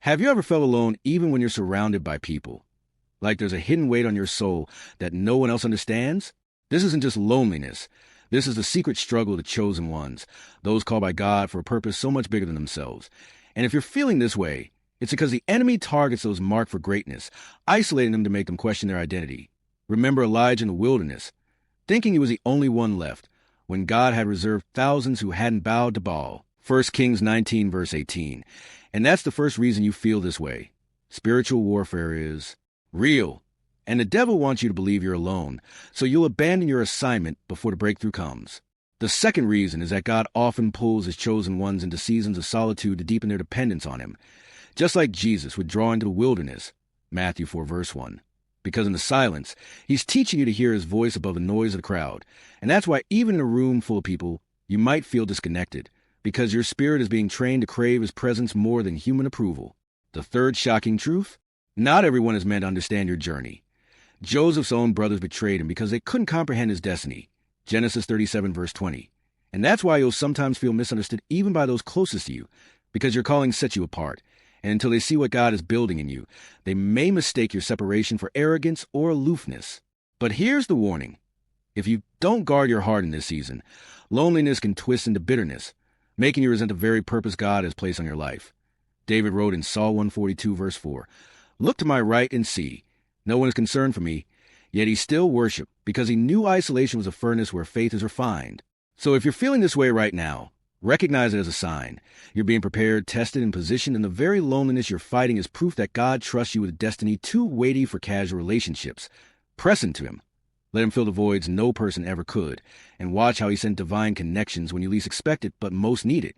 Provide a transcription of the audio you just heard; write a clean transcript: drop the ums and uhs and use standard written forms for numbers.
Have you ever felt alone even when you're surrounded by people? Like there's a hidden weight on your soul that no one else understands? This isn't just loneliness. This is the secret struggle of the chosen ones, those called by God for a purpose so much bigger than themselves. And if you're feeling this way, it's because the enemy targets those marked for greatness, isolating them to make them question their identity. Remember Elijah in the wilderness, thinking he was the only one left, when God had reserved thousands who hadn't bowed to Baal. 1 Kings 19, verse 18. And that's the first reason you feel this way. Spiritual warfare is real. And the devil wants you to believe you're alone, so you'll abandon your assignment before the breakthrough comes. The second reason is that God often pulls his chosen ones into seasons of solitude to deepen their dependence on him, just like Jesus would draw into the wilderness, Matthew 4, verse 1. Because in the silence, he's teaching you to hear his voice above the noise of the crowd. And that's why even in a room full of people, you might feel disconnected, because your spirit is being trained to crave his presence more than human approval. The third shocking truth: not everyone is meant to understand your journey. Joseph's own brothers betrayed him because they couldn't comprehend his destiny. Genesis 37, verse 20. And that's why you'll sometimes feel misunderstood even by those closest to you, because your calling sets you apart. And until they see what God is building in you, they may mistake your separation for arrogance or aloofness. But here's the warning. If you don't guard your heart in this season, loneliness can twist into bitterness, making you resent the very purpose God has placed on your life. David wrote in Psalm 142, verse 4, "Look to my right and see. No one is concerned for me, yet he still worshiped, because he knew isolation was a furnace where faith is refined." So if you're feeling this way right now, recognize it as a sign. You're being prepared, tested, and positioned, and the very loneliness you're fighting is proof that God trusts you with a destiny too weighty for casual relationships. Press into him. Let him fill the voids no person ever could, and watch how he sent divine connections when you least expect it but most need it.